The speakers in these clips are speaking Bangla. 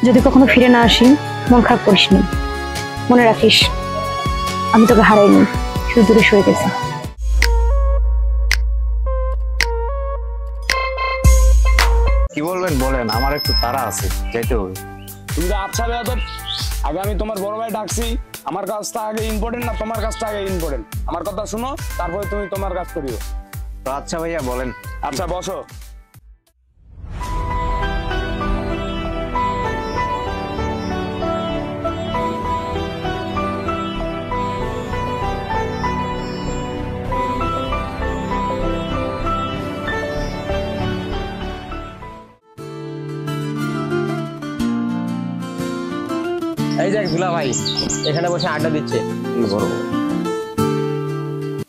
যদি কখনো ফিরে না আসি মন খারাপ করিস না, মনে রাখিস আমি তোকে হারাইনি, শুধু দূরে সরে গেছি। কি বলবেন বলেন, আমার একটু তাড়া আছে, যাইতে হবে। তুমি তো আচ্ছা বেয়াদব, আগে আমি তোমার বড় ভাই ডাকছি, আমার কাজটা আগে ইম্পর্টেন্ট না তোমার কাজটা আগে ইম্পর্টেন্ট? আমার কথা শুনো, তারপরে তুমি তোমার কাজ করিও। তো আচ্ছা ভাইয়া বলেন। আচ্ছা বসো। এই দেখ দুলা ভাই এখানে বসে আড্ডা দিচ্ছে।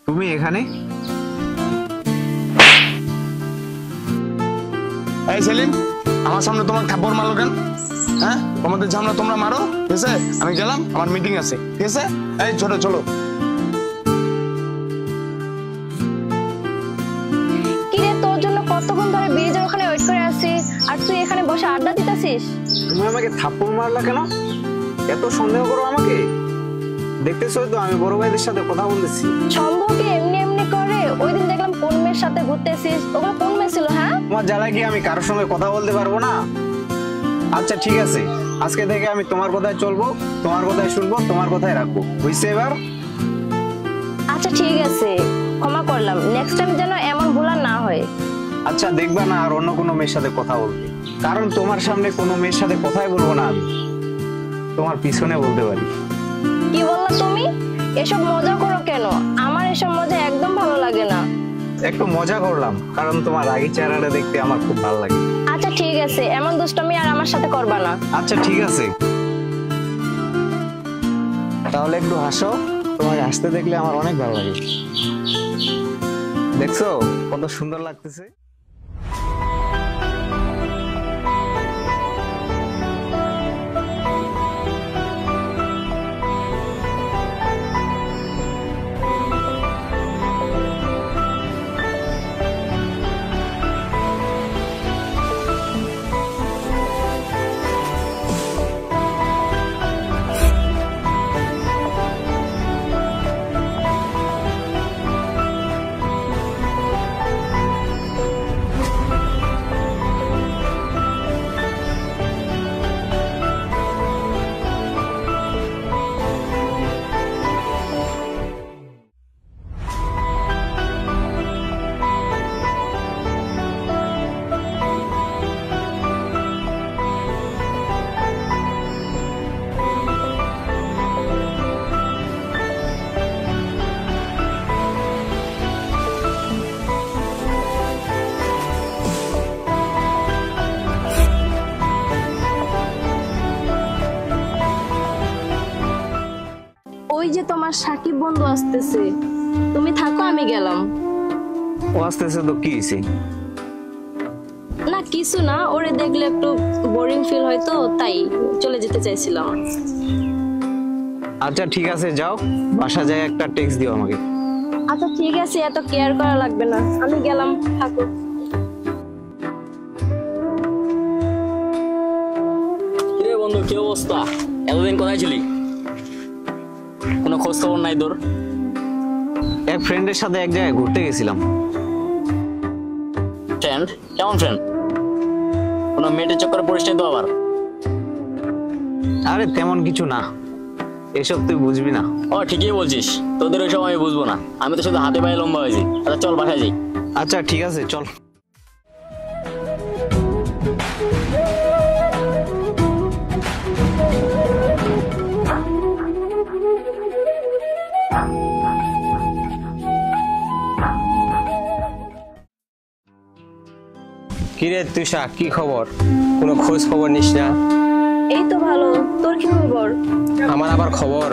তুমি এখানে? এই সেলিম, আমার সামনে তোমার থাপ্পড় মারলো কেন? হ্যাঁ, তোমাদের সামনে তোমরা মারো, ঠিক আছে? আমি গেলাম, আমার মিটিং আছে, ঠিক আছে? এই চলো চলো। কিরে, তোর জন্য কতক্ষণ ধরে ব্রিজের ওখানে ওয়েট করে আছি, আর তুই এখানে বসে আড্ডা দিতেছিস? তুমি আমাকে থাপ্পড় মারলা কেন? এত সন্দেহ করো আমাকে? দেখতেছো তো আমি বড় ভাইদের সাথে কথা বলতেছি। সম্ভব কি এমনি এমনি করে? ওই দিন দেখলাম কোন মেয়ের সাথে ঘুরতেছিস, ওগুলো কোন মেয়ে ছিল? হ্যাঁ, তোমার জ্বালায় কি আমি কারোর সঙ্গে কথা বলতে পারবো না? আচ্ছা ঠিক আছে, আজকে থেকে আমি তোমার কথায় চলবো, তোমার কথায় শুনবো, তোমার কথায় রাখবো, বুঝছে এবার? আচ্ছা ঠিক আছে, ক্ষমা করলাম, নেক্সট টাইম যেন এমন ভুল আর না হয়। আচ্ছা দেখবা না আর অন্য কোনো মেয়ের সাথে কথা বলবে, কারণ তোমার সামনে কোনো মেয়ের সাথে কথাই বলবো না আমি, তোমার পিছনে বলতে পারি। কি বললা তুমি? এসব মজা করো কেন? আমার এসব মজা একদম ভালো লাগে না। একটু মজা করলাম, কারণ তোমার রাগী চেহারাটা দেখতে আমার খুব ভালো লাগে। আচ্ছা ঠিক আছে, এমন দুষ্টমি আর আমার সাথে করবা না। আচ্ছা ঠিক আছে, তাহলে একটু হাসো, তোমাকে হাসতে দেখলে আমার অনেক ভালো লাগে। দেখছো কত সুন্দর লাগতেছে? ওই যে তোমার সাকিব বন্ধু আসতেছে, তুমি থাকো, আমি গেলাম। ও আসতেছে তো কি হয়েছে? না কিছু না, ওরে দেখলে একটু বোরিং ফিল হয় তো তাই চলে যেতে চাইছিলাম। আচ্ছা ঠিক আছে, যাও, বাসা যায় একটা টেক্সট দিও আমাকে। আচ্ছা ঠিক আছে, এত কেয়ার করা লাগবে না, আমি গেলাম, থাকো। কিরে বন্ধু, কি অবস্থা? এতদিন কোথায় ছিলি? কোনো খোঁজ খবর নাই তোর? এক ফ্রেন্ডের সাথে এক জায়গায় ঘুরতে গেছিলাম। ফ্রেন্ড? কেমন ফ্রেন্ড? কোনো মেয়েটের চক্করে পড়িস নাই তো আবার? আরে তেমন কিছু না, এসব তুই বুঝবি না। ও ঠিকই বলছিস, তোদের ওইসব আমি বুঝবো না, আমি তো শুধু হাতে পায়ে লম্বা হয়েছি। আচ্ছা চল বাসায় যাই। আচ্ছা ঠিক আছে চল। কিরে তুষা, কি খবর? কোনো খোঁজ খবর নিস না? এই তো ভালো, তোর কি খবর? আমার আবার খবর।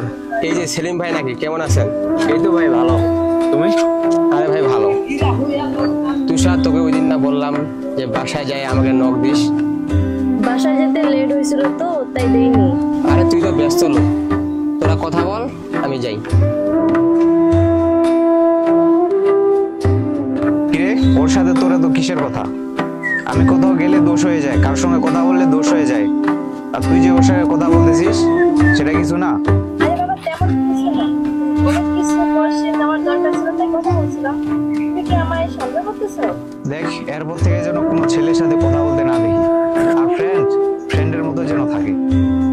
এই যে সেলিম ভাই নাকি, কেমন আছেন? এই তো ভাই ভালো, তুমি? আরে ভাই ভালো। তুষা, তোকে ওই দিন না বললাম যে বাসায় যাই, আমাকে নক দিস? বাসায় যেতে লেট হয়েছিল তো তাই দেইনি। আরে তুই তো ব্যস্ত লোক, তোরা কথা বল, আমি যাই। কিরে, ওর সাথে তোরা তো কিসের কথা? আমি কোথাও গেলে দোষ হয়ে যায়, কার সঙ্গে কথা বললে দোষ হয়ে যায়। আর তুই যে ওর সাথে কথা বলতেছিস সেটা কিছু না। আরে বাবা তেমন কিছু না, কোনো কিছু কোশ্চেন আমার দরকার ছিল তাই কথা বলছিলাম। তুমি কি আমায় সন্দেহ করতেছো? দেখ, এরপর থেকে যেন কোনো ছেলের সাথে কথা বলতে না দেখি, আর ফ্রেন্ডের মতো যেন থাকে,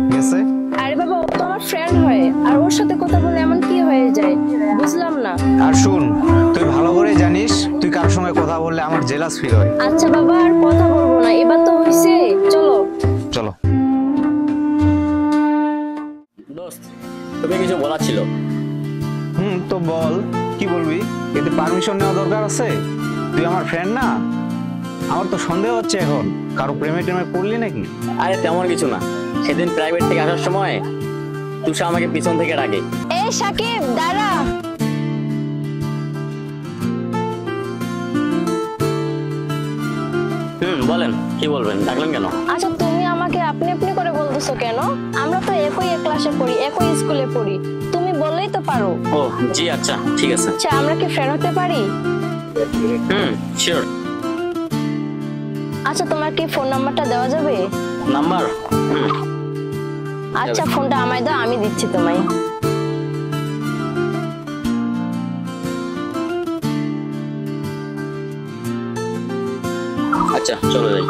ঠিক আছে? আরে বাবা ও তো আমার ফ্রেন্ড হয়, আর ওর সাথে কথা বলে এমন কি হয়ে যায় বুঝলাম না। আর শুন, তুই ভালো করে জানিস তুই কার সঙ্গে কথা বললে আমার জেলাস ফিল হয়। আচ্ছা বাবা আর কথা বলবো না, এবার তো হয়েছে, চলো। চলো। দোস্ত, তোকে কিছু বলার ছিল। তো বল, কি বলবি? এতে পারমিশন নেওয়া দরকার আছে? তুই আমার ফ্রেন্ড না? আমার তো সন্দেহ হচ্ছে এখন কারো প্রেমে টেমে পড়লি নাকি? আরে তেমন কিছু না, সেদিন প্রাইভেট থেকে আসার সময় তুষা আমাকে পিছন থেকে ডাকে। এই সাকিব দাঁড়া। বলেন, কি বলবেন, ডাকলেন কেন? আচ্ছা তুমি আমাকে আপনি আপনি করে বলতেছো কেন? আমরা তো একই ক্লাসে পড়ি, একই স্কুলে পড়ি, তুমি বললেই তো পারো। ও জি, আচ্ছা ঠিক আছে। আচ্ছা আমরা কি ফ্রেন্ড হতে পারি? শিওর। আচ্ছা তোমার কি ফোন নাম্বারটা দেওয়া যাবে? নাম্বার? আচ্ছা ফোনটা আমায় দাও, আমি দিচ্ছি তোমায়। আচ্ছা চলো যাই।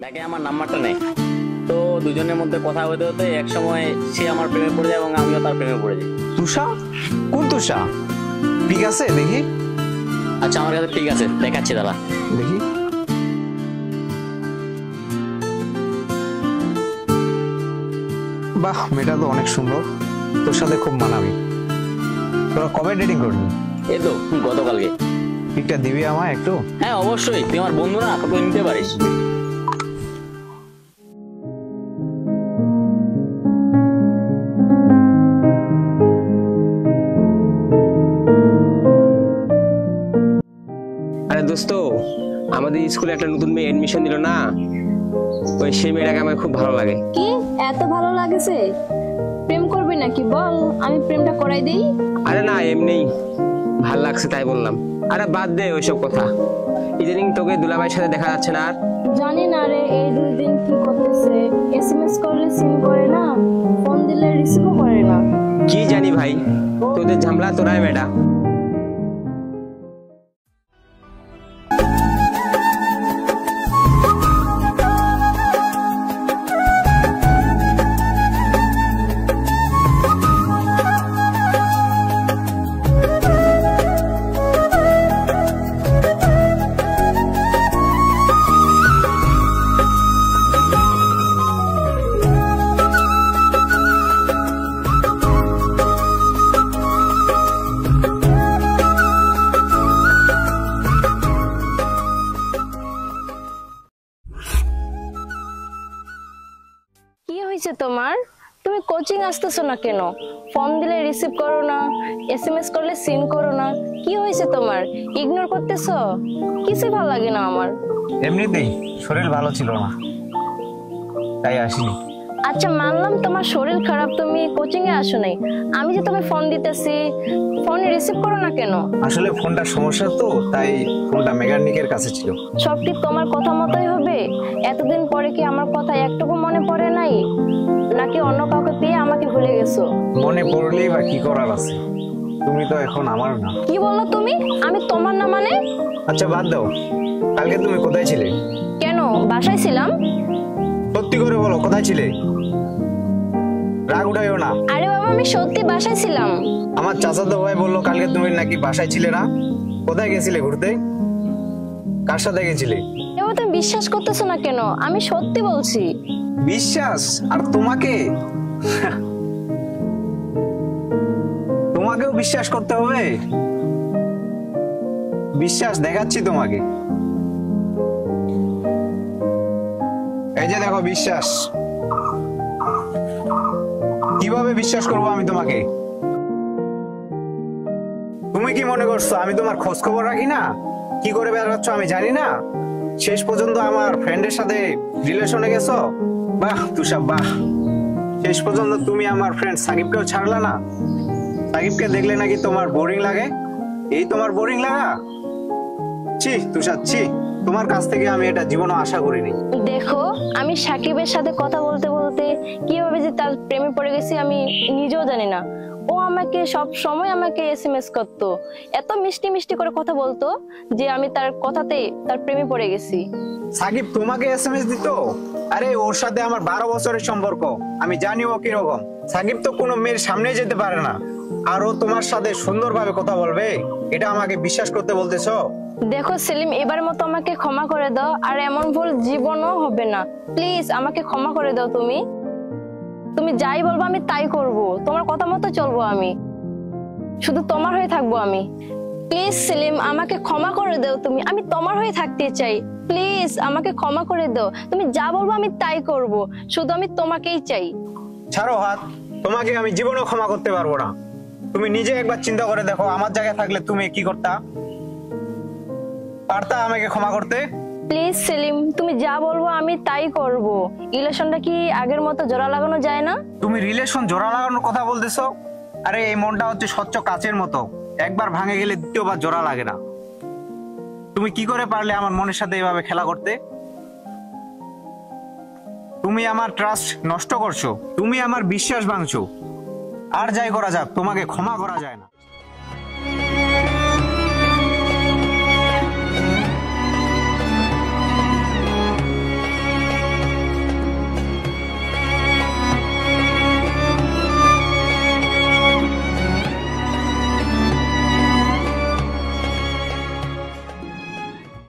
তাকে আমার নাম্বারটা নেই, তো দুজনের মধ্যে কথা হতে হতে এক সময় সে আমার প্রেমে পড়ে যায় এবং আমিও তার প্রেমে পড়ে যাই। তুষা? কোন তুষা? ঠিক আছে, দেখি আচ্ছা আমার কাছে ঠিক আছে, দেখাচ্ছি দাঁড়া। দেখি। বাহ, মেয়েটা তো অনেক সুন্দর, তোর সাথে খুব মানাবি। তোরা কবে ডেটিং করবি? এই তো গতকালকে। পিকটা দিবি আমায় একটু? হ্যাঁ অবশ্যই, তুই আমার বন্ধু না, তোকে নিতে পারিস। আরে দোস্ত, আমাদের স্কুলে একটা নতুন মেয়ে এডমিশন দিল না, ওই সেই মেয়েটাকে আমার খুব ভালো লাগে। কি এত ভালো লাগেছে? প্রেম করবি নাকি বল, আমি প্রেমটা করাই দেই। আরে না, এমনি ভাল লাগছে তাই বললাম। আরে বাদ দে ওইসব কথা। ইদানিং তোকে দুলাভাইয়ের সাথে দেখা যাচ্ছে না আর? জানি না রে, এই 2 দিন কি করতেছে, এসএমএস করলে সিন করে না, ফোন দিলে রিসিভও করে না। কি জানি ভাই, তোদের ঝামেলা তোরাই বেটা। কি হয়েছে তোমার? তুমি কোচিং আসতেছো না কেন? ফোন দিলে রিসিভ করো না, এসএমএস করলে সিন করো না, কি হয়েছে তোমার? ইগনোর করতেছো? কিছু ভালো লাগে না আমার। এমনিতেই শরীর ভালো ছিল না, তাই আসিনি। আচ্ছা মানলাম তোমার শরীর খারাপ, তুমি কোচিং এ আসো নাই, আমি যে তোমায় ফোন দিতেছি, ফোন রিসিভ করো না কেন? আসলে ফোনটা সমস্যা তো, তাই ফোনটা মেকানিকের কাছে ছিল। সব কি তোমার কথা মতোই হবে? এতদিন পরে কি আমার কথা একটুকু মনে পড়ে নাই, নাকি অন্য কাউকে পেয়ে আমাকে ভুলে গেছো? মনে পড়লেই বা কি করার আছে, তুমি তো এখন আমার না। কি বললো তুমি? আমি তোমার না মানে? আচ্ছা বাদ দাও, কালকে তুমি কোথায় ছিলে? কেন, বাসায় ছিলাম। সত্যি করে বলো, কোথায় ছিলে? রাগ উঠাইও না। আরে বাবা বাবা আমি সত্যি বাসায় ছিলাম। আমার চাচাতো ভাই বললো কালকে তুমি নাকি বাসায় ছিলে না। কোথায় গেছিলে ঘুরতে? কার সাথে গেছিলে? এবার তুমি বিশ্বাস করতেছো না কেন? আমি সত্যি বলছি। বিশ্বাস? আর তোমাকে তোমাকেও বিশ্বাস করতে হবে? বিশ্বাস দেখাচ্ছি তোমাকে, এই যে দেখো বিশ্বাস। কিভাবে বিশ্বাস করবো আমি তোমাকে? তুমি কি মনে করছো আমি তোমার খোঁজ খবর রাখি না? কি করে বেড়াচ্ছ আমি জানি না? শেষ পর্যন্ত আমার ফ্রেন্ডের সাথে রিলেশনে গেছো। বাহ তুষার বাহ, শেষ পর্যন্ত তুমি আমার ফ্রেন্ড সাকিবকেও ছাড়লা না। সাকিবকে দেখলে নাকি তোমার বোরিং লাগে? এই তোমার বোরিং লাগা? ছি তুষার ছি, তোমার কাছ থেকে আমি এটা জীবনে আশা করিনি। দেখো আমি সাকিবের সাথে কথা বলতে বলতে কিভাবে যে তার প্রেমে পড়ে গেছি আমি নিজেও জানি না। ও আমাকে সব সময় আমাকে এসএমএস করতো, এত মিষ্টি মিষ্টি করে কথা বলতো যে আমি তার কথাতে তার প্রেমে পড়ে গেছি। সাকিব তোমাকে এসএমএস দিত? আরে ওর সাথে আমার 12 বছরের সম্পর্ক, আমি জানি ও কিরকম। সাকিব তো কোনো মেয়ের সামনে যেতে পারে না, আর ও তোমার সাথে সুন্দরভাবে কথা বলবে এটা আমাকে বিশ্বাস করতে বলতেছো? দেখো সেলিম, এবার মতো আমাকে ক্ষমা করে দাও, আর এমন ভুল জীবনও হবে না। প্লিজ আমাকে ক্ষমা করে দাও। তুমি তুমি যাই বলবো আমি তাই করব, তোমার কথা মতো চলবো, আমি শুধু তোমার হয়ে থাকবো আমি। প্লিজ সেলিম আমাকে ক্ষমা করে দাও তুমি, আমি তোমার হয়ে থাকতে চাই। প্লিজ আমাকে ক্ষমা করে দাও, তুমি যা বলবো আমি তাই করব, শুধু আমি তোমাকেই চাই। ছাড়ো হাত, তোমাকে আমি জীবনেও ক্ষমা করতে পারবো না। তুমি নিজে একবার চিন্তা করে দেখো, আমার জায়গায় থাকলে তুমি কি করতা? পারতা আমাকে ক্ষমা করতে? প্লিজ সেলিম তুমি যা বলবো আমি তাই করব। রিলেশনটা কি আগের মতো জোড়া লাগানো যায় না? তুমি রিলেশন জোড়া লাগানোর কথা বলতেছো? আরে এই মনটা হচ্ছে স্বচ্ছ কাচের মতো, একবার ভাঙে গেলে দ্বিতীয়বার জোড়া লাগে না। তুমি কি করে পারলে আমার মনের সাথে এভাবে খেলা করতে? তুমি আমার ট্রাস্ট নষ্ট করছো, তুমি আমার বিশ্বাস ভাঙছো। আর যাই করা যাক, তোমাকে ক্ষমা করা যায় না।